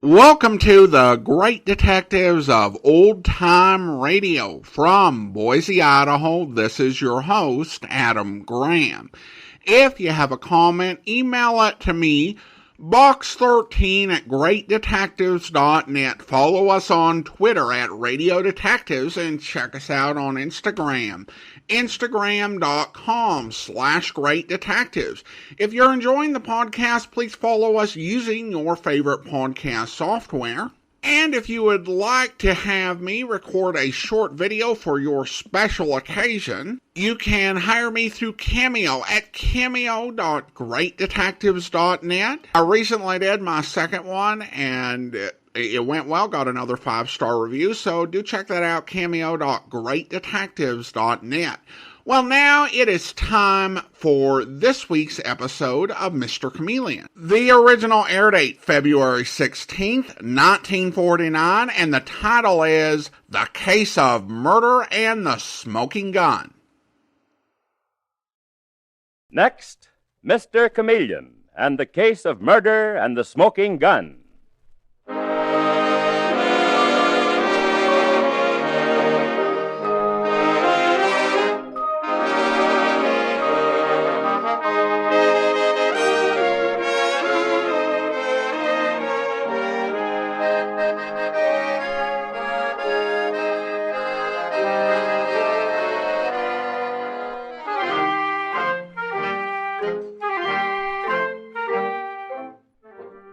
Welcome to the Great Detectives of Old Time Radio. From Boise, Idaho, this is your host, Adam Graham. If you have a comment, email it to me, box13 at greatdetectives.net. Follow us on Twitter at Radio Detectives and check us out on Instagram. Instagram.com/Great Detectives. If you're enjoying the podcast, please follow us using your favorite podcast software. And if you would like to have me record a short video for your special occasion, you can hire me through Cameo at cameo.greatdetectives.net. I recently did my second one, and it went well, got another 5-star review, so do check that out, cameo.greatdetectives.net. Well, now it is time for this week's episode of Mr. Chameleon. The original air date, February 16th, 1949, and the title is The Case of Murder and the Smoking Gun. Next, Mr. Chameleon and the Case of Murder and the Smoking Gun.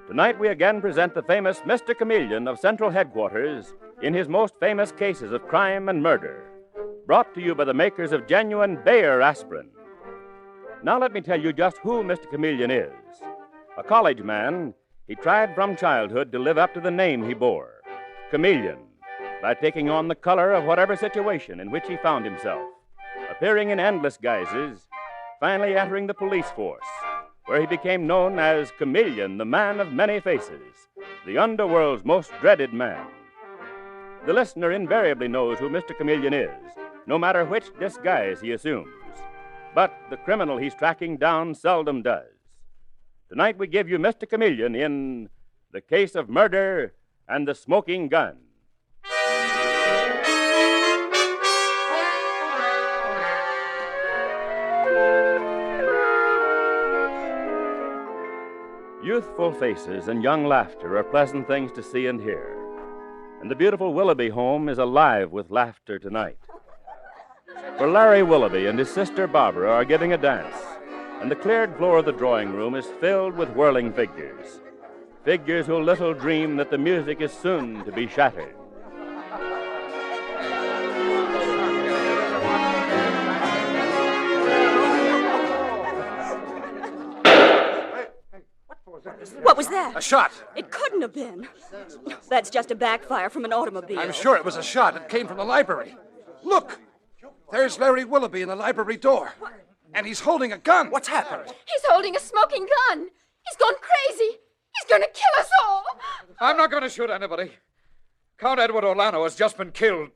Tonight we again present the famous Mr. Chameleon of Central Headquarters in his most famous cases of crime and murder, brought to you by the makers of genuine Bayer aspirin. Now let me tell you just who Mr. Chameleon is. A college man, he tried from childhood to live up to the name he bore, Chameleon, by taking on the color of whatever situation in which he found himself, appearing in endless guises, finally entering the police force, where he became known as Chameleon, the man of many faces, the underworld's most dreaded man. The listener invariably knows who Mr. Chameleon is, no matter which disguise he assumes. But the criminal he's tracking down seldom does. Tonight we give you Mr. Chameleon in The Case of Murder and the Smoking Gun. Youthful faces and young laughter are pleasant things to see and hear. And the beautiful Willoughby home is alive with laughter tonight. For Larry Willoughby and his sister Barbara are giving a dance, and the cleared floor of the drawing room is filled with whirling figures. Figures who little dream that the music is soon to be shattered. What was that? A shot. It couldn't have been. That's just a backfire from an automobile. I'm sure it was a shot. It came from the library. Look! There's Larry Willoughby in the library door. And he's holding a gun. What's happened? He's holding a smoking gun. He's gone crazy. He's going to kill us all. I'm not going to shoot anybody. Count Edward Orlando has just been killed.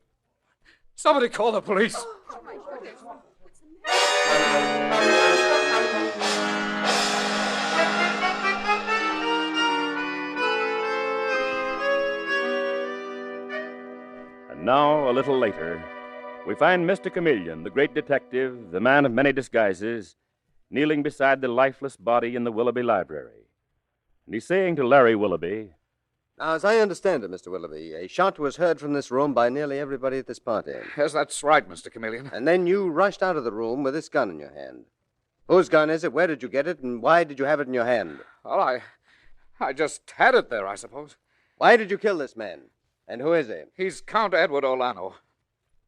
Somebody call the police. Oh, my goodness. And now, a little later, we find Mr. Chameleon, the great detective, the man of many disguises, kneeling beside the lifeless body in the Willoughby library. And he's saying to Larry Willoughby, "Now, as I understand it, Mr. Willoughby, a shot was heard from this room by nearly everybody at this party. Yes, that's right, Mr. Chameleon. And then you rushed out of the room with this gun in your hand. Whose gun is it? Where did you get it? And why did you have it in your hand? Well, I just had it there, I suppose. Why did you kill this man? And who is he? He's Count Edward Orlando.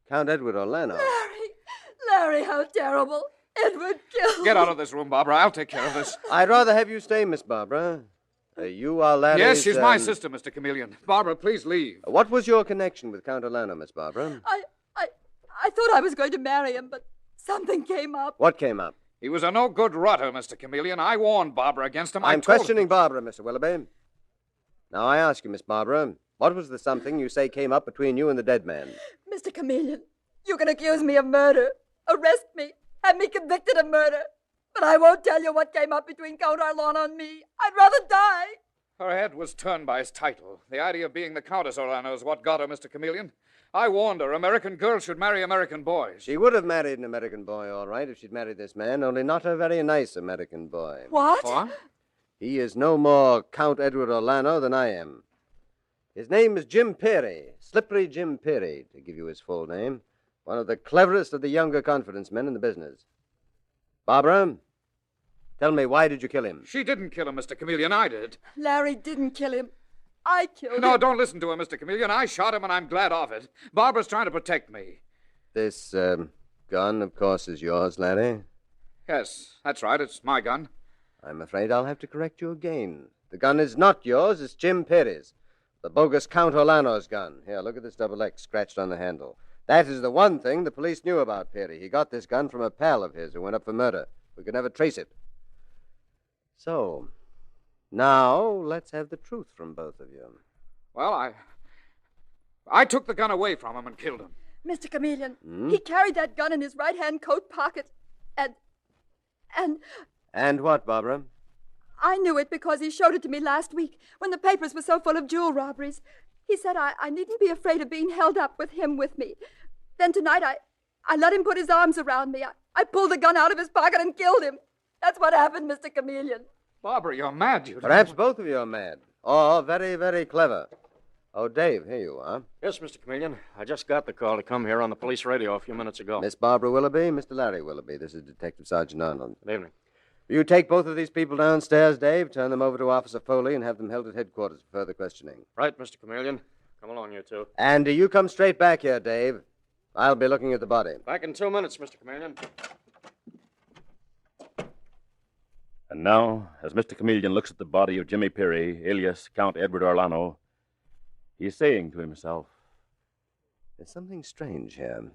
Count Edward Orlando. Larry, how terrible. Edward killed. Get out of this room, Barbara. I'll take care of this. I'd rather have you stay, Miss Barbara. You are Larry's... Yes, she's my sister, Mr. Chameleon. Barbara, please leave. What was your connection with Count Orlando, Miss Barbara? I thought I was going to marry him, but something came up. What came up? He was a no-good rotter, Mr. Chameleon. I warned Barbara against him. I'm questioning Barbara, Mr. Willoughby. Now, I ask you, Miss Barbara, what was the something you say came up between you and the dead man? Mr. Chameleon, you can accuse me of murder, arrest me, have me convicted of murder, but I won't tell you what came up between Count Orlando and me. I'd rather die. Her head was turned by his title. The idea of being the Countess Orlando is what got her, Mr. Chameleon. I warned her American girls should marry American boys. She would have married an American boy, all right, if she'd married this man, only not a very nice American boy. What? What? He is no more Count Edward Orlando than I am. His name is Jim Peary, Slippery Jim Peary, to give you his full name. One of the cleverest of the younger confidence men in the business. Barbara, tell me, why did you kill him? She didn't kill him, Mr. Chameleon. I did. Larry didn't kill him. I killed him. No, don't listen to her, Mr. Chameleon. I shot him, and I'm glad of it. Barbara's trying to protect me. This gun, of course, is yours, Larry. Yes, that's right. It's my gun. I'm afraid I'll have to correct you again. The gun is not yours, it's Jim Peary's. The bogus Count Orlando's gun. Here, look at this double X scratched on the handle. That is the one thing the police knew about Peary. He got this gun from a pal of his who went up for murder. We could never trace it. So, now let's have the truth from both of you. Well, I took the gun away from him and killed him. Mr. Chameleon, he carried that gun in his right-hand coat pocket. And what, Barbara? I knew it because he showed it to me last week when the papers were so full of jewel robberies. He said I needn't be afraid of being held up with him with me. Then tonight I let him put his arms around me. I pulled the gun out of his pocket and killed him. That's what happened, Mr. Chameleon. Barbara, you're mad. Perhaps both of you are mad. Or very, very clever. Oh, Dave, here you are. Yes, Mr. Chameleon. I just got the call to come here on the police radio a few minutes ago. Miss Barbara Willoughby, Mr. Larry Willoughby. This is Detective Sergeant Arnold. Good evening. Will you take both of these people downstairs, Dave, turn them over to Officer Foley, and have them held at headquarters for further questioning? Right, Mr. Chameleon. Come along, you two. And you come straight back here, Dave. I'll be looking at the body. Back in 2 minutes, Mr. Chameleon. And now, as Mr. Chameleon looks at the body of Jimmy Peary, alias Count Edward Orlando, he's saying to himself, There's something strange here.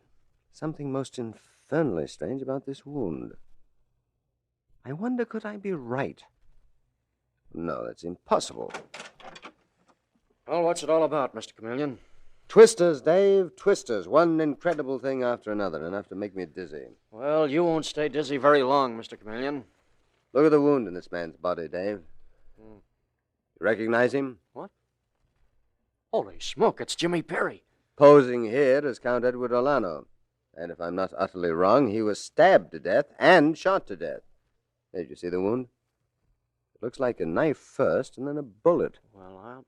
Something most infernally strange about this wound. I wonder, could I be right? No, that's impossible. Well, what's it all about, Mr. Chameleon? Twisters, Dave, twisters. One incredible thing after another, enough to make me dizzy. Well, you won't stay dizzy very long, Mr. Chameleon. Look at the wound in this man's body, Dave. You recognize him? What? Holy smoke, it's Jimmy Peary. Posing here as Count Edward Orlando. And if I'm not utterly wrong, he was stabbed to death and shot to death. Did you see the wound? It looks like a knife first and then a bullet. Well,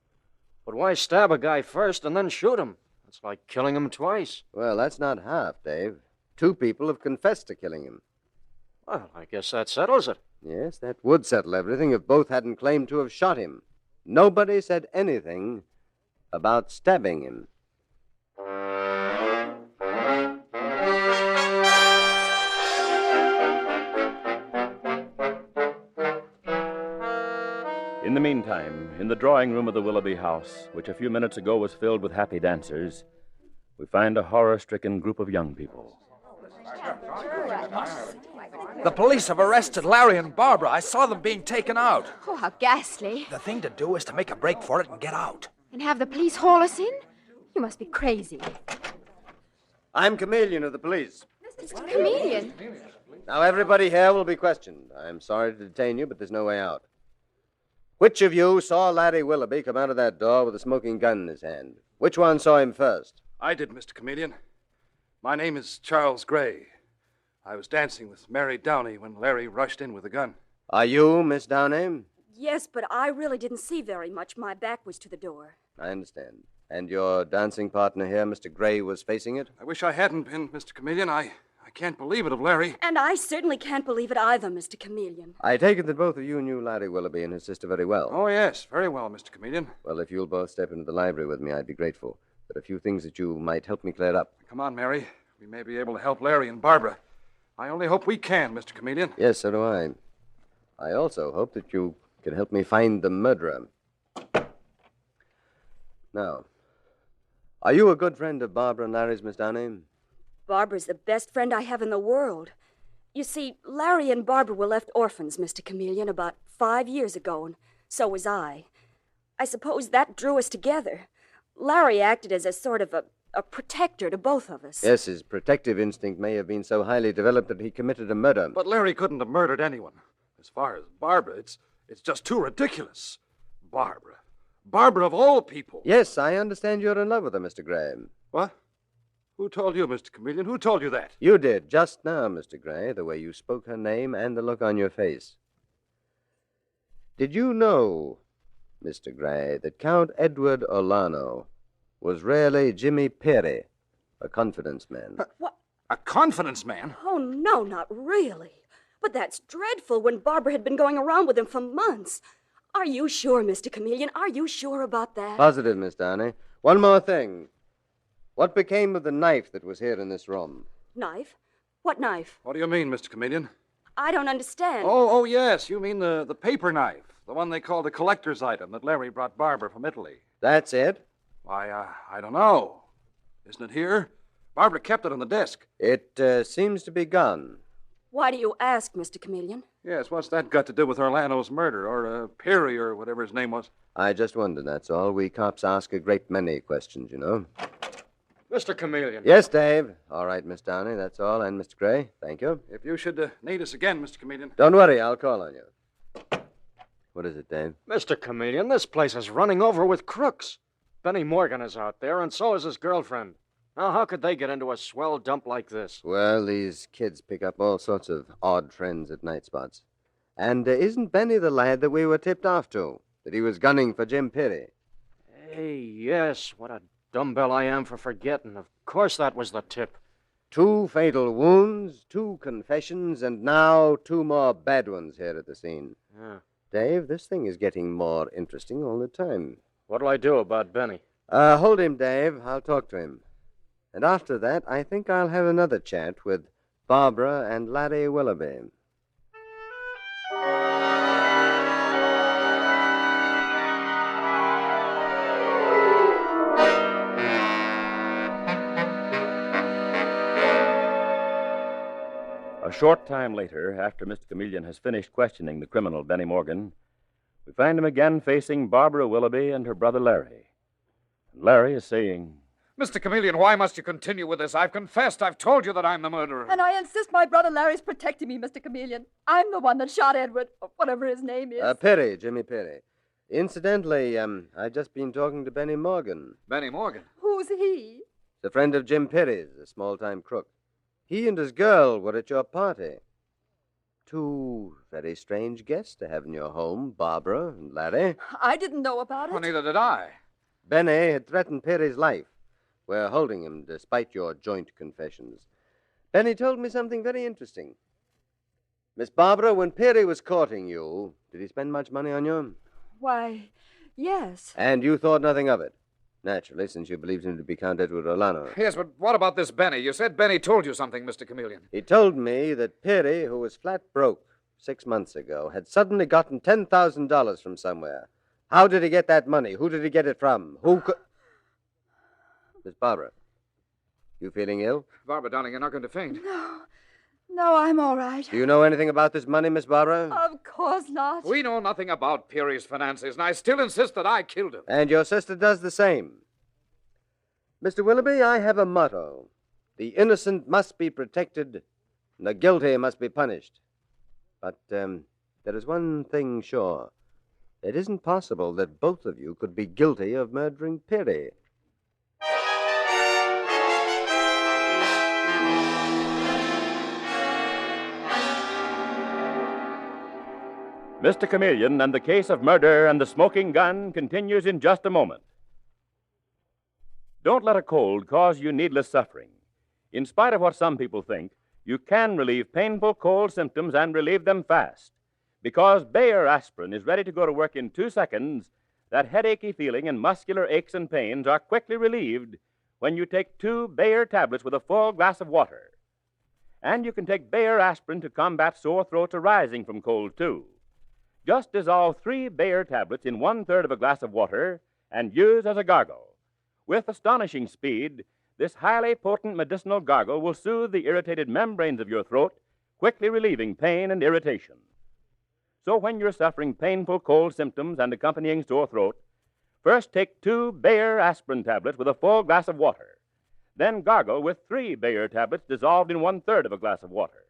but why stab a guy first and then shoot him? That's like killing him twice. Well, that's not half, Dave. 2 people have confessed to killing him. Well, I guess that settles it. Yes, that would settle everything if both hadn't claimed to have shot him. Nobody said anything about stabbing him. In the meantime, in the drawing room of the Willoughby house, which a few minutes ago was filled with happy dancers, we find a horror-stricken group of young people. The police have arrested Larry and Barbara. I saw them being taken out. Oh, how ghastly. The thing to do is to make a break for it and get out. And have the police haul us in? You must be crazy. I'm Chameleon of the police. Mr. Chameleon. Now, everybody here will be questioned. I'm sorry to detain you, but there's no way out. Which of you saw Larry Willoughby come out of that door with a smoking gun in his hand? Which one saw him first? I did, Mr. Chameleon. My name is Charles Gray. I was dancing with Mary Downey when Larry rushed in with a gun. Are you Miss Downey? Yes, but I really didn't see very much. My back was to the door. I understand. And your dancing partner here, Mr. Gray, was facing it? I wish I hadn't been, Mr. Chameleon. I can't believe it of Larry. And I certainly can't believe it either, Mr. Chameleon. I take it that both of you knew Larry Willoughby and his sister very well. Oh, yes, very well, Mr. Chameleon. Well, if you'll both step into the library with me, I'd be grateful. There are a few things that you might help me clear up. Come on, Mary. We may be able to help Larry and Barbara. I only hope we can, Mr. Chameleon. Yes, so do I. I also hope that you can help me find the murderer. Now, are you a good friend of Barbara and Larry's, Miss Downey? Barbara's the best friend I have in the world. You see, Larry and Barbara were left orphans, Mr. Chameleon, about 5 years ago, and so was I. I suppose that drew us together. Larry acted as a sort of a protector to both of us. Yes, his protective instinct may have been so highly developed that he committed a murder. But Larry couldn't have murdered anyone. As far as Barbara, it's just too ridiculous. Barbara. Barbara of all people. Yes, I understand you're in love with her, Mr. Graham. What? Who told you, Mr. Chameleon? Who told you that? You did, just now, Mr. Gray, the way you spoke her name and the look on your face. Did you know, Mr. Gray, that Count Edward Olano was really Jimmy Perry, a confidence man? What? A confidence man? Oh, no, not really. But that's dreadful when Barbara had been going around with him for months. Are you sure, Mr. Chameleon? Are you sure about that? Positive, Miss Downey. One more thing. What became of the knife that was here in this room? Knife? What knife? What do you mean, Mr. Chameleon? I don't understand. Oh, yes. You mean the paper knife. The one they called a collector's item that Larry brought Barbara from Italy. That's it? Why, I don't know. Isn't it here? Barbara kept it on the desk. It seems to be gone. Why do you ask, Mr. Chameleon? Yes, what's that got to do with Orlando's murder, or Perry, or whatever his name was? I just wondered, that's all. We cops ask a great many questions, you know. Mr. Chameleon. Yes, Dave. All right, Miss Downey, that's all. And Mr. Gray, thank you. If you should need us again, Mr. Chameleon. Don't worry, I'll call on you. What is it, Dave? Mr. Chameleon, this place is running over with crooks. Benny Morgan is out there, and so is his girlfriend. Now, how could they get into a swell dump like this? Well, these kids pick up all sorts of odd trends at night spots. And isn't Benny the lad that we were tipped off to? That he was gunning for Jim Perry? Hey, yes, what a dumbbell I am for forgetting. Of course that was the tip. 2 fatal wounds, 2 confessions, and now 2 more bad ones here at the scene. Yeah. Dave, this thing is getting more interesting all the time. What'll I do about Benny? Hold him, Dave. I'll talk to him. And after that, I think I'll have another chat with Barbara and Larry Willoughby. A short time later, after Mr. Chameleon has finished questioning the criminal Benny Morgan, we find him again facing Barbara Willoughby and her brother Larry. And Larry is saying, Mr. Chameleon, why must you continue with this? I've confessed. I've told you that I'm the murderer. And I insist my brother Larry's protecting me, Mr. Chameleon. I'm the one that shot Edward, or whatever his name is. Perry, Jimmy Perry. Incidentally, I've just been talking to Benny Morgan. Benny Morgan? Who's he? The friend of Jim Perry's, a small-time crook. He and his girl were at your party. 2 very strange guests to have in your home, Barbara and Larry. I didn't know about it. Well, neither did I. Benny had threatened Perry's life. We're holding him despite your joint confessions. Benny told me something very interesting. Miss Barbara, when Perry was courting you, did he spend much money on you? Why, yes. And you thought nothing of it? Naturally, since you believed him to be Count Edward Olano. Yes, but what about this Benny? You said Benny told you something, Mr. Chameleon. He told me that Perry, who was flat broke 6 months ago, had suddenly gotten $10,000 from somewhere. How did he get that money? Who did he get it from? Who could... Miss Barbara, you feeling ill? Barbara, darling, you're not going to faint. No, I'm all right. Do you know anything about this money, Miss Barbara? Of course not. We know nothing about Perry's finances, and I still insist that I killed him. And your sister does the same. Mr. Willoughby, I have a motto. The innocent must be protected, and the guilty must be punished. But there is one thing sure. It isn't possible that both of you could be guilty of murdering Perry. Mr. Chameleon and the case of murder and the smoking gun continues in just a moment. Don't let a cold cause you needless suffering. In spite of what some people think, you can relieve painful cold symptoms and relieve them fast. Because Bayer aspirin is ready to go to work in 2 seconds, that headachy feeling and muscular aches and pains are quickly relieved when you take 2 Bayer tablets with a full glass of water. And you can take Bayer aspirin to combat sore throats arising from cold, too. Just dissolve 3 Bayer tablets in 1/3 of a glass of water and use as a gargle. With astonishing speed, this highly potent medicinal gargle will soothe the irritated membranes of your throat, quickly relieving pain and irritation. So when you're suffering painful cold symptoms and accompanying sore throat, first take 2 Bayer aspirin tablets with a full glass of water. Then gargle with 3 Bayer tablets dissolved in 1/3 of a glass of water.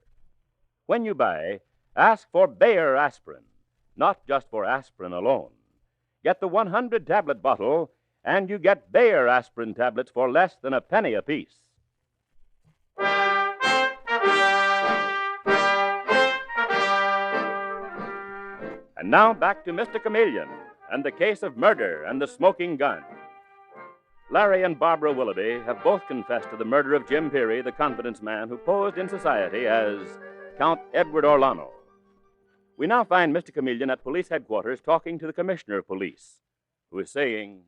When you buy, ask for Bayer aspirin, not just for aspirin alone. Get the 100-tablet bottle, and you get Bayer aspirin tablets for less than a penny apiece. And now back to Mr. Chameleon and the case of murder and the smoking gun. Larry and Barbara Willoughby have both confessed to the murder of Jim Peary, the confidence man who posed in society as Count Edward Orlano. We now find Mr. Chameleon at police headquarters talking to the commissioner of police, who is saying,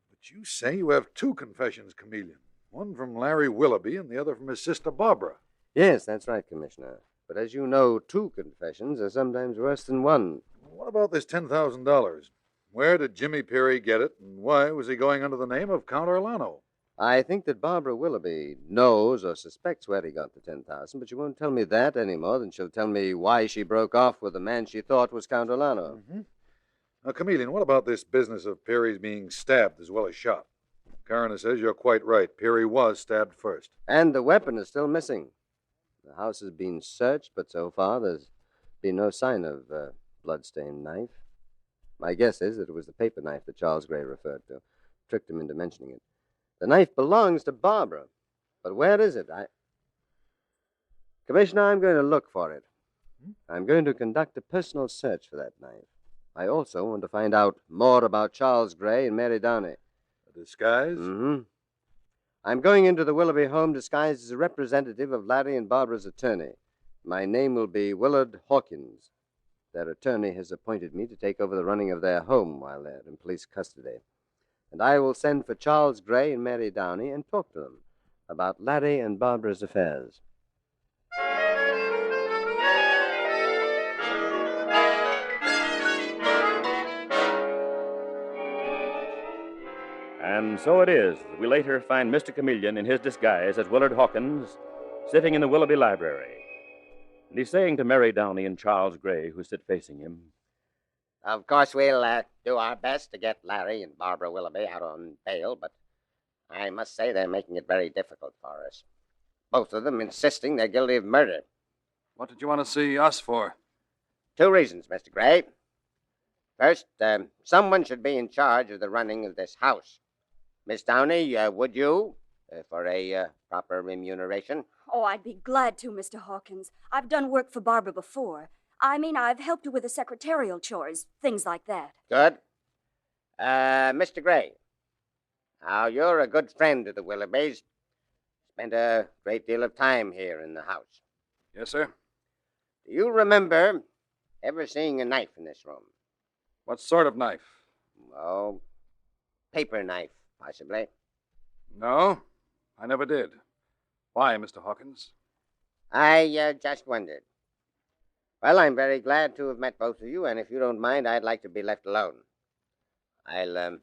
But you say you have two confessions, Chameleon. One from Larry Willoughby and the other from his sister Barbara. Yes, that's right, Commissioner. But as you know, two confessions are sometimes worse than one. What about this $10,000? Where did Jimmy Peary get it, and why was he going under the name of Count Orlano? I think that Barbara Willoughby knows or suspects where he got the $10,000, but she won't tell me that any more than she'll tell me why she broke off with the man she thought was Count Orlano. Mm-hmm. Now, Chameleon, what about this business of Peary's being stabbed as well as shot? Coroner says you're quite right. Peary was stabbed first. And the weapon is still missing. The house has been searched, but so far there's been no sign of a blood-stained knife. My guess is that it was the paper knife that Charles Gray referred to. Tricked him into mentioning it. The knife belongs to Barbara. But where is it? Commissioner, I'm going to look for it. I'm going to conduct a personal search for that knife. I also want to find out more about Charles Gray and Mary Downey. A disguise? Mm-hmm. I'm going into the Willoughby home disguised as a representative of Larry and Barbara's attorney. My name will be Willard Hawkins. Their attorney has appointed me to take over the running of their home while they're in police custody. And I will send for Charles Gray and Mary Downey and talk to them about Larry and Barbara's affairs. And so it is. We later find Mr. Chameleon in his disguise as Willard Hawkins sitting in the Willoughby library. And he's saying to Mary Downey and Charles Gray, who sit facing him, Of course, we'll do our best to get Larry and Barbara Willoughby out on bail, but I must say they're making it very difficult for us. Both of them insisting they're guilty of murder. What did you want to see us for? Two reasons, Mr. Gray. First, someone should be in charge of the running of this house. Miss Downey, would you, for a proper remuneration? Oh, I'd be glad to, Mr. Hawkins. I've done work for Barbara before. I mean, I've helped her with the secretarial chores, things like that. Good. Mr. Gray, now you're a good friend of the Willoughbys. Spent a great deal of time here in the house. Yes, sir. Do you remember ever seeing a knife in this room? What sort of knife? Oh, paper knife, possibly. No, I never did. Why, Mr. Hawkins? I just wondered. Well, I'm very glad to have met both of you, and if you don't mind, I'd like to be left alone. I'll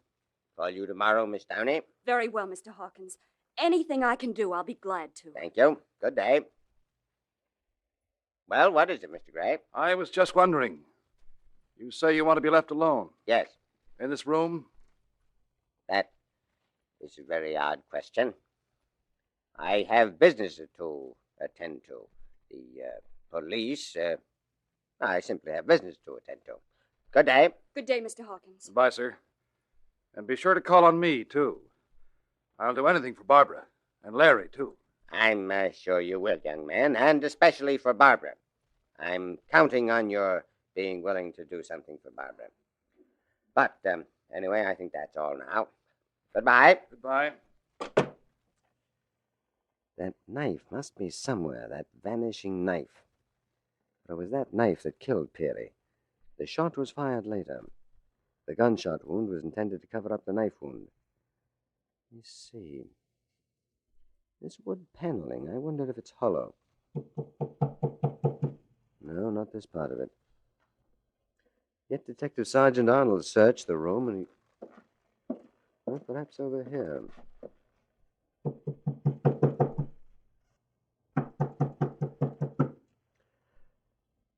call you tomorrow, Miss Downey. Very well, Mr. Hawkins. Anything I can do, I'll be glad to. Thank you. Good day. Well, what is it, Mr. Gray? I was just wondering. You say you want to be left alone? Yes. In this room? That is a very odd question. I have business to attend to. The police, I simply have business to attend to. Good day. Good day, Mr. Hawkins. Goodbye, sir. And be sure to call on me, too. I'll do anything for Barbara. And Larry, too. I'm sure you will, young man, and especially for Barbara. I'm counting on your being willing to do something for Barbara. But, anyway, I think that's all now. Goodbye. Goodbye. That knife must be somewhere, that vanishing knife. But it was that knife that killed Peary. The shot was fired later. The gunshot wound was intended to cover up the knife wound. Let me see. This wood paneling, I wondered if it's hollow. No, not this part of it. Yet Detective Sergeant Arnold searched the room and he... Well, perhaps over here.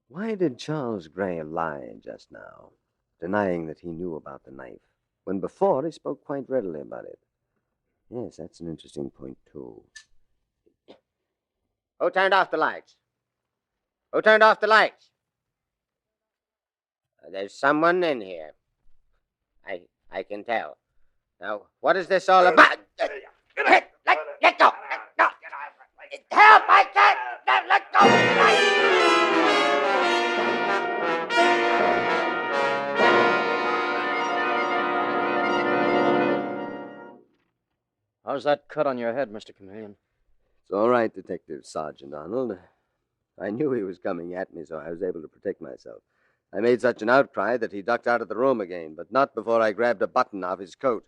Why did Charles Gray lie just now, denying that he knew about the knife, when before he spoke quite readily about it? Yes, that's an interesting point, too. Who turned off the lights? Who turned off the lights? There's someone in here. I I can tell. Now, what is this all about? Let go! Help! I can't! Let go! How's that cut on your head, Mr. Chameleon? It's all right, Detective Sergeant Arnold. I knew he was coming at me, so I was able to protect myself. I made such an outcry that he ducked out of the room again, but not before I grabbed a button off his coat.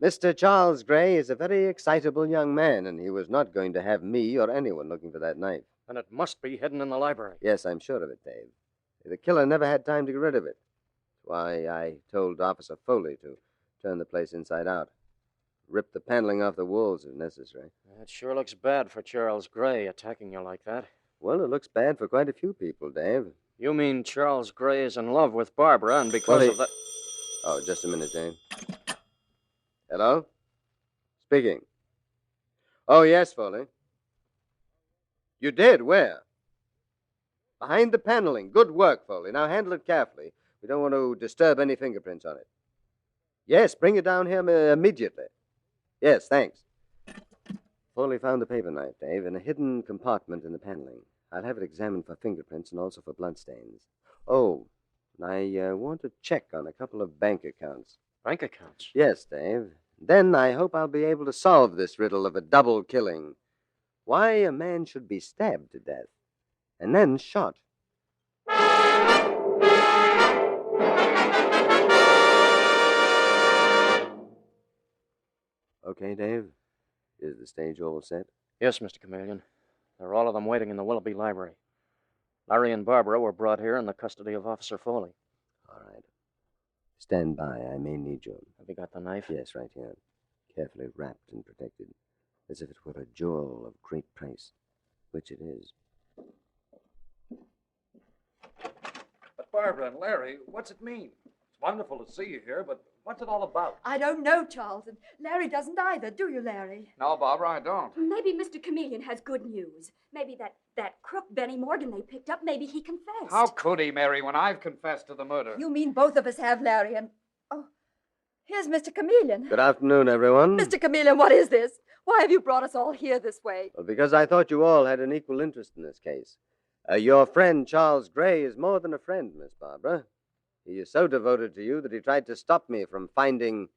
Mr. Charles Gray is a very excitable young man, and he was not going to have me or anyone looking for that knife. And it must be hidden in the library. Yes, I'm sure of it, Dave. The killer never had time to get rid of it. That's why I told Officer Foley to turn the place inside out. Rip the paneling off the walls if necessary. It sure looks bad for Charles Gray attacking you like that. Well, it looks bad for quite a few people, Dave. You mean Charles Gray is in love with Barbara, and because of that... Oh, just a minute, Dave. Hello? Speaking. Oh, yes, Foley. You did? Where? Behind the paneling. Good work, Foley. Now handle it carefully. We don't want to disturb any fingerprints on it. Yes, bring it down here immediately. Yes, thanks. Foley found the paper knife, Dave, in a hidden compartment in the paneling. I'll have it examined for fingerprints and also for bloodstains. Oh, I want to check on a couple of bank accounts. Bank accounts? Yes, Dave. Then I hope I'll be able to solve this riddle of a double killing. Why a man should be stabbed to death and then shot. Okay, Dave? Is the stage all set? Yes, Mr. Chameleon. There are all of them waiting in the Willoughby Library. Larry and Barbara were brought here in the custody of Officer Foley. All right. Stand by. I may need you. Have you got the knife? Yes, right here. Carefully wrapped and protected, as if it were a jewel of great price, which it is. But Barbara and Larry, what's it mean? It's wonderful to see you here, but what's it all about? I don't know, Charles, and Larry doesn't either, do you, Larry? No, Barbara, I don't. Maybe Mr. Chameleon has good news. Maybe that crook Benny Morgan they picked up, maybe he confessed. How could he, Mary, when I've confessed to the murder? You mean both of us have, Larry, and... Oh, here's Mr. Chameleon. Good afternoon, everyone. Mr. Chameleon, what is this? Why have you brought us all here this way? Well, because I thought you all had an equal interest in this case. Your friend, Charles Gray, is more than a friend, Miss Barbara. He is so devoted to you that he tried to stop me from finding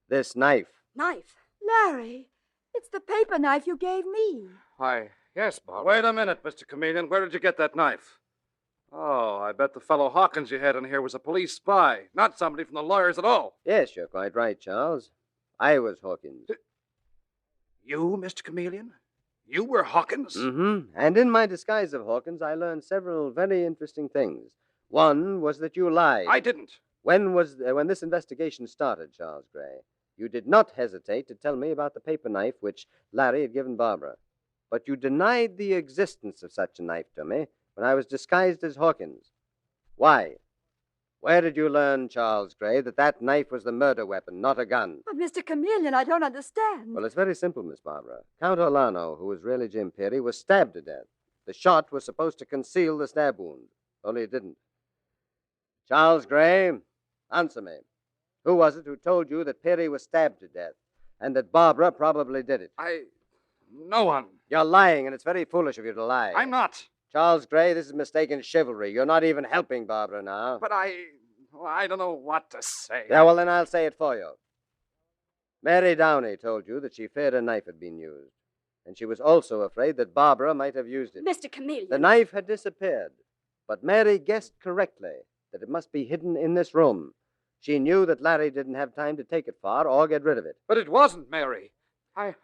this knife. Knife? Larry, it's the paper knife you gave me. Why, yes, Barbara. Wait a minute, Mr. Chameleon. Where did you get that knife? Oh, I bet the fellow Hawkins you had in here was a police spy, not somebody from the lawyers at all. Yes, you're quite right, Charles. I was Hawkins. You, Mr. Chameleon? You were Hawkins? Mm-hmm. And in my disguise of Hawkins, I learned several very interesting things. One was that you lied. I didn't. When this investigation started, Charles Gray, you did not hesitate to tell me about the paper knife which Larry had given Barbara. But you denied the existence of such a knife to me when I was disguised as Hawkins. Why? Where did you learn, Charles Gray, that knife was the murder weapon, not a gun? But, Mr. Chameleon, I don't understand. Well, it's very simple, Miss Barbara. Count Orlano, who was really Jim Peary, was stabbed to death. The shot was supposed to conceal the stab wound, only it didn't. Charles Gray, answer me. Who was it who told you that Peary was stabbed to death and that Barbara probably did it? No one. You're lying, and it's very foolish of you to lie. I'm not. Charles Gray, this is mistaken chivalry. You're not even helping Barbara now. But I don't know what to say. Yeah, well, then I'll say it for you. Mary Downey told you that she feared a knife had been used, and she was also afraid that Barbara might have used it. Mr. Chameleon. The knife had disappeared, but Mary guessed correctly that it must be hidden in this room. She knew that Larry didn't have time to take it far or get rid of it. But it wasn't Mary.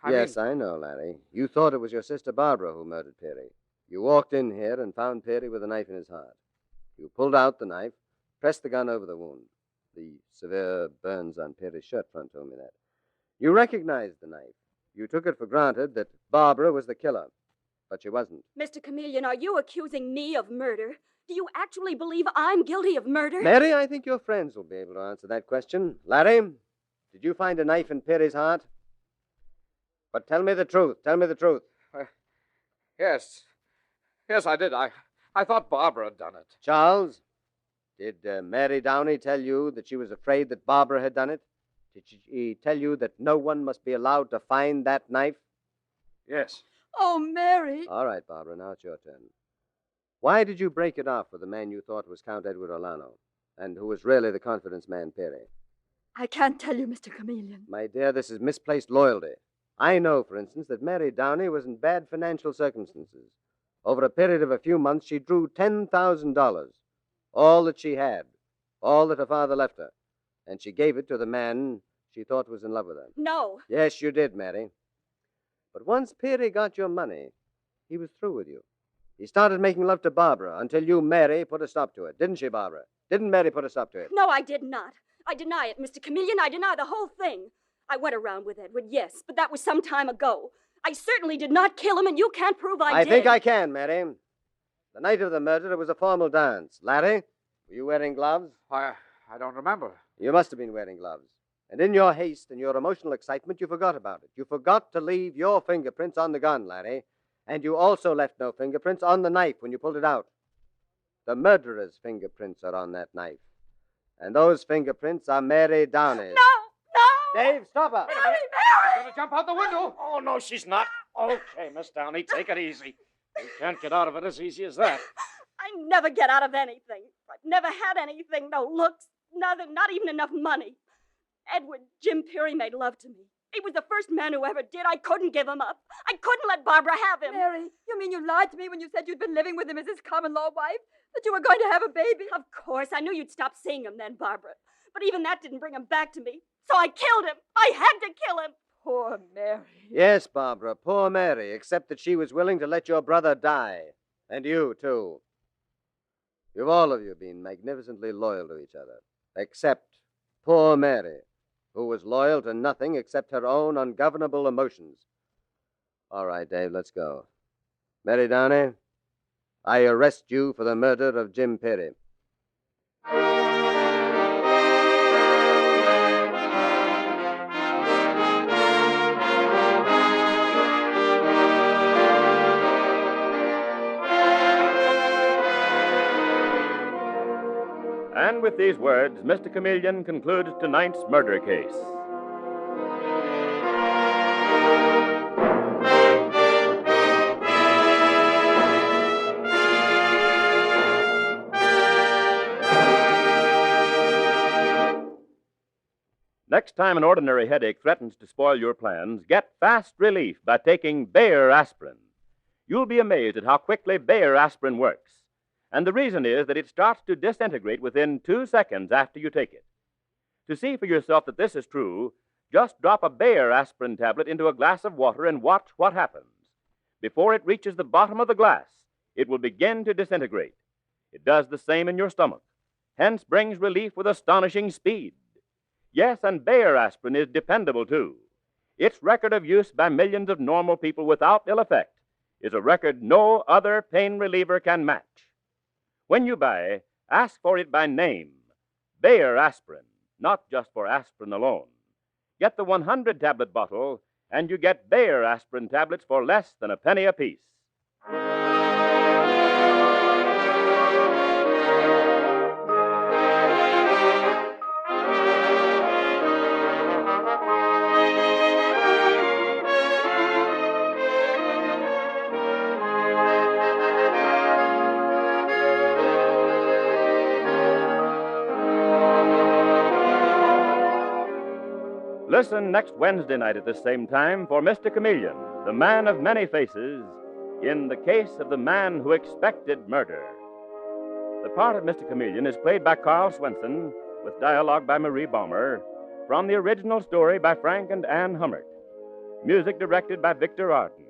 Yes, I know, Larry. You thought it was your sister Barbara who murdered Peary. You walked in here and found Peary with a knife in his heart. You pulled out the knife, pressed the gun over the wound. The severe burns on Peary's shirt front told me that. You recognized the knife. You took it for granted that Barbara was the killer, but she wasn't. Mr. Chameleon, are you accusing me of murder? Do you actually believe I'm guilty of murder? Mary, I think your friends will be able to answer that question. Larry, did you find a knife in Peary's heart? But tell me the truth. Tell me the truth. Yes. Yes, I did. I thought Barbara had done it. Charles, Did Mary Downey tell you that she was afraid that Barbara had done it? Did she tell you that no one must be allowed to find that knife? Yes. Oh, Mary. All right, Barbara, now it's your turn. Why did you break it off with the man you thought was Count Edward Orlano, and who was really the confidence man, Perry? I can't tell you, Mr. Chameleon. My dear, this is misplaced loyalty. I know, for instance, that Mary Downey was in bad financial circumstances. Over a period of a few months, she drew $10,000, all that she had, all that her father left her, and she gave it to the man she thought was in love with her. No. Yes, you did, Mary. But once Perry got your money, he was through with you. He started making love to Barbara until you, Mary, put a stop to it. Didn't she, Barbara? Didn't Mary put a stop to it? No, I did not. I deny it, Mr. Chameleon. I deny the whole thing. I went around with Edward, yes, but that was some time ago. I certainly did not kill him, and you can't prove I did. I think I can, Mary. The night of the murder, it was a formal dance. Larry, were you wearing gloves? I don't remember. You must have been wearing gloves. And in your haste and your emotional excitement, you forgot about it. You forgot to leave your fingerprints on the gun, Larry. And you also left no fingerprints on the knife when you pulled it out. The murderer's fingerprints are on that knife. And those fingerprints are Mary Downey's. No! Dave, stop her! Mary! She's going to jump out the window. Oh, no, she's not. Okay, Miss Downey, take it easy. You can't get out of it as easy as that. I never get out of anything. I've never had anything, no looks, nothing, not even enough money. Edward, Jim Perry made love to me. He was the first man who ever did. I couldn't give him up. I couldn't let Barbara have him. Mary, you mean you lied to me when you said you'd been living with him as his common-law wife? That you were going to have a baby? Of course. I knew you'd stop seeing him then, Barbara. But even that didn't bring him back to me. So I killed him. I had to kill him. Poor Mary. Yes, Barbara, poor Mary, except that she was willing to let your brother die. And you, too. You've all of you been magnificently loyal to each other. Except poor Mary, who was loyal to nothing except her own ungovernable emotions. All right, Dave, let's go. Mary Downey, I arrest you for the murder of Jim Perry. And with these words, Mr. Chameleon concludes tonight's murder case. Next time an ordinary headache threatens to spoil your plans, get fast relief by taking Bayer aspirin. You'll be amazed at how quickly Bayer aspirin works. And the reason is that it starts to disintegrate within 2 seconds after you take it. To see for yourself that this is true, just drop a Bayer aspirin tablet into a glass of water and watch what happens. Before it reaches the bottom of the glass, it will begin to disintegrate. It does the same in your stomach, hence brings relief with astonishing speed. Yes, and Bayer aspirin is dependable, too. Its record of use by millions of normal people without ill effect is a record no other pain reliever can match. When you buy, ask for it by name, Bayer aspirin, not just for aspirin alone. Get the 100-tablet bottle, and you get Bayer aspirin tablets for less than a penny apiece. Listen next Wednesday night at this same time for Mr. Chameleon, the man of many faces, in the case of the man who expected murder. The part of Mr. Chameleon is played by Karl Swenson, with dialogue by Marie Baumer, from the original story by Frank and Ann Hummert. Music directed by Victor Arden.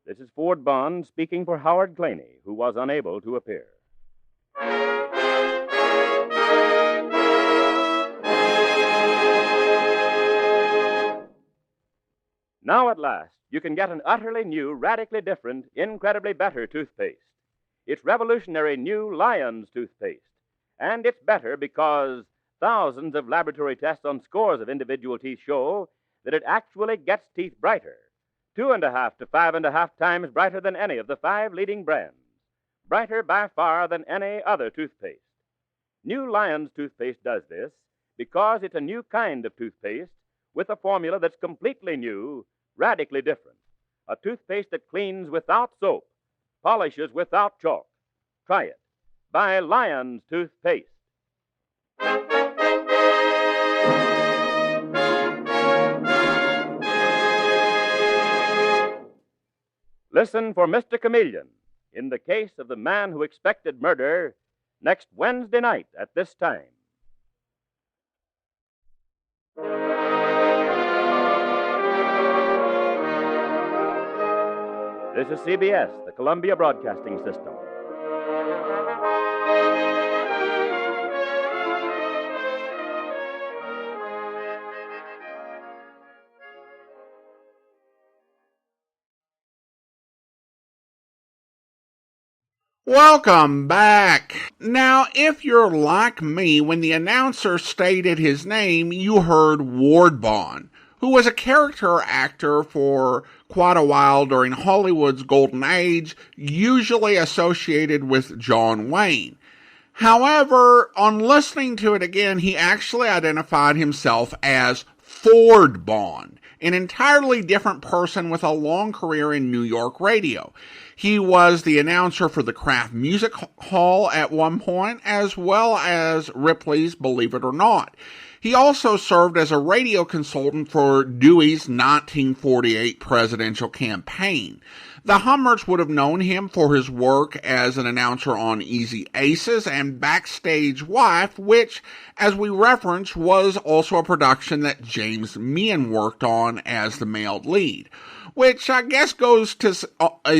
This is Ford Bond speaking for Howard Claney, who was unable to appear. Now at last, you can get an utterly new, radically different, incredibly better toothpaste. It's revolutionary new Lion's toothpaste. And it's better because thousands of laboratory tests on scores of individual teeth show that it actually gets teeth brighter. 2.5 to 5.5 times brighter than any of the 5 leading brands. Brighter by far than any other toothpaste. New Lion's toothpaste does this because it's a new kind of toothpaste with a formula that's completely new, radically different. A toothpaste that cleans without soap, polishes without chalk. Try it. Buy Lion's toothpaste. Listen for Mr. Chameleon in the case of the man who expected murder next Wednesday night at this time. This is CBS, the Columbia Broadcasting System. Welcome back. Now, if you're like me, when the announcer stated his name, you heard Ward Bond, who was a character actor for quite a while during Hollywood's golden age, usually associated with John Wayne. However, on listening to it again, he actually identified himself as Ford Bond, an entirely different person with a long career in New York radio. He was the announcer for the Kraft Music Hall at one point, as well as Ripley's Believe It or Not. He also served as a radio consultant for Dewey's 1948 presidential campaign. The Hummers would have known him for his work as an announcer on Easy Aces and Backstage Wife, which, as we referenced, was also a production that James Meehan worked on as the male lead, which I guess goes to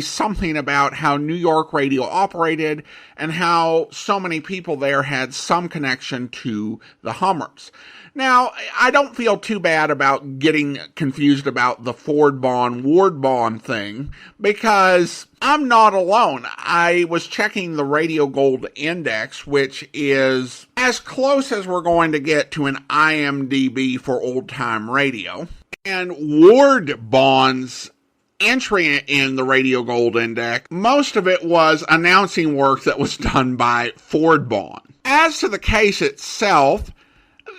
something about how New York radio operated and how so many people there had some connection to the Hummers. Now, I don't feel too bad about getting confused about the Ford Bond, Ward Bond thing, because I'm not alone. I was checking the Radio Gold Index, which is as close as we're going to get to an IMDb for old-time radio. And Ward Bond's entry in the Radio Gold Index, most of it was announcing work that was done by Ford Bond. As to the case itself,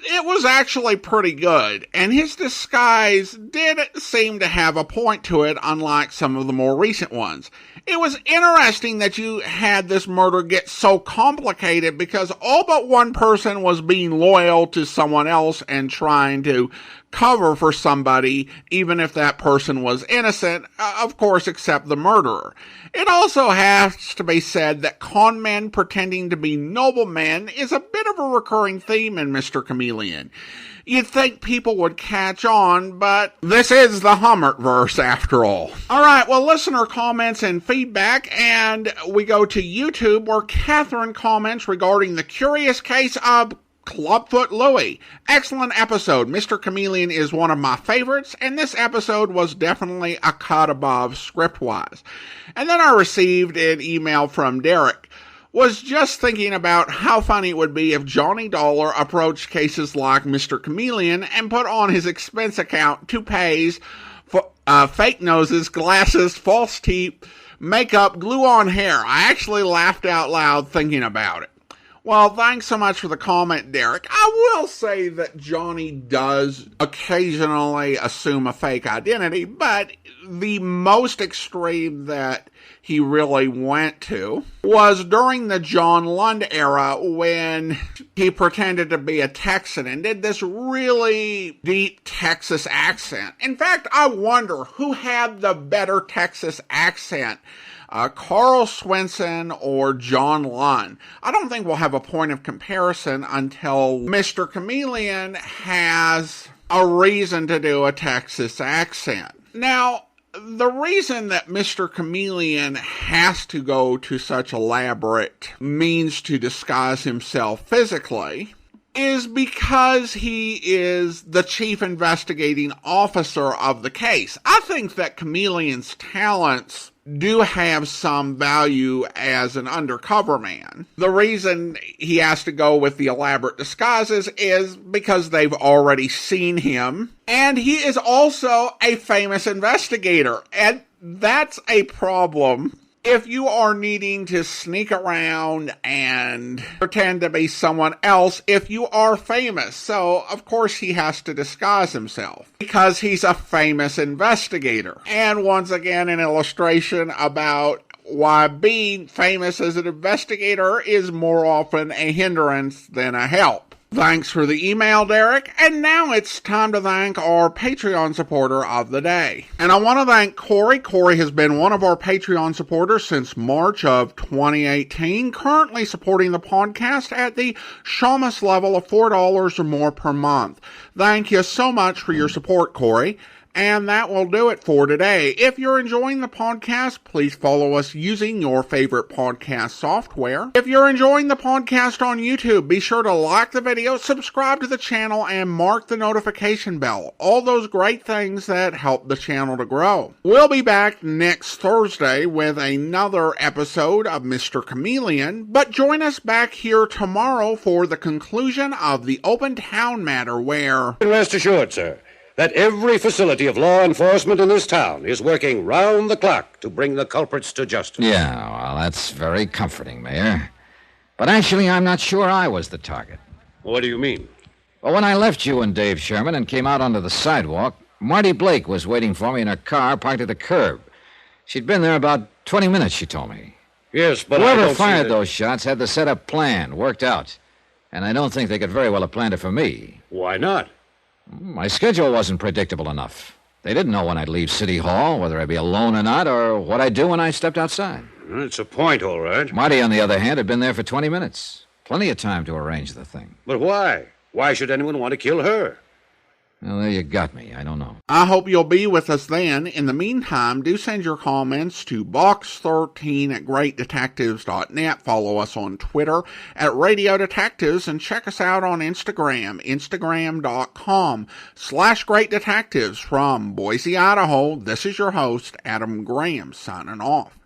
it was actually pretty good, and his disguise did seem to have a point to it, unlike some of the more recent ones. It was interesting that you had this murder get so complicated because all but one person was being loyal to someone else and trying to cover for somebody, even if that person was innocent, of course, except the murderer. It also has to be said that conmen pretending to be noblemen is a bit of a recurring theme in Mr. Chameleon. You'd think people would catch on, but this is the Hummerverse after all. Alright, well, listener comments and feedback, and we go to YouTube where Catherine comments regarding the curious case of Clubfoot Louie. Excellent episode. Mr. Chameleon is one of my favorites, and this episode was definitely a cut above script-wise. And then I received an email from Derek. Was just thinking about how funny it would be if Johnny Dollar approached cases like Mr. Chameleon and put on his expense account toupees, fake noses, glasses, false teeth, makeup, glue-on hair. I actually laughed out loud thinking about it. Well, thanks so much for the comment, Derek. I will say that Johnny does occasionally assume a fake identity, but the most extreme that he really went to was during the John Lund era when he pretended to be a Texan and did this really deep Texas accent. In fact, I wonder who had the better Texas accent, Karl Swenson or John Lund. I don't think we'll have a point of comparison until Mr. Chameleon has a reason to do a Texas accent. Now, the reason that Mr. Chameleon has to go to such elaborate means to disguise himself physically is because he is the chief investigating officer of the case. I think that Chameleon's talents do have some value as an undercover man. The reason he has to go with the elaborate disguises is because they've already seen him, and he is also a famous investigator, and that's a problem If you are needing to sneak around and pretend to be someone else, if you are famous, so of course he has to disguise himself because he's a famous investigator. And once again, an illustration about why being famous as an investigator is more often a hindrance than a help. Thanks for the email, Derek. And now it's time to thank our Patreon supporter of the day. And I want to thank Corey. Corey has been one of our Patreon supporters since March of 2018, currently supporting the podcast at the Shamus level of $4 or more per month. Thank you so much for your support, Corey. And that will do it for today. If you're enjoying the podcast, please follow us using your favorite podcast software. If you're enjoying the podcast on YouTube, be sure to like the video, subscribe to the channel, and mark the notification bell. All those great things that help the channel to grow. We'll be back next Thursday with another episode of Mr. Chameleon, but join us back here tomorrow for the conclusion of the Open Town matter where... Rest assured, sir, that every facility of law enforcement in this town is working round the clock to bring the culprits to justice. Yeah, well, that's very comforting, Mayor. But actually, I'm not sure I was the target. What do you mean? Well, when I left you and Dave Sherman and came out onto the sidewalk, Marty Blake was waiting for me in her car parked at the curb. She'd been there about 20 minutes, she told me. Yes, but whoever fired those shots had the setup plan worked out. And I don't think they could very well have planned it for me. Why not? My schedule wasn't predictable enough. They didn't know when I'd leave City Hall, whether I'd be alone or not, or what I'd do when I stepped outside. It's a point, all right. Marty, on the other hand, had been there for 20 minutes. Plenty of time to arrange the thing. But why? Why should anyone want to kill her? Well, there you got me. I don't know. I hope you'll be with us then. In the meantime, do send your comments to box13@greatdetectives.net. Follow us on Twitter at Radio Detectives and check us out on Instagram, instagram.com/Great Detectives. From Boise, Idaho, this is your host, Adam Graham, signing off.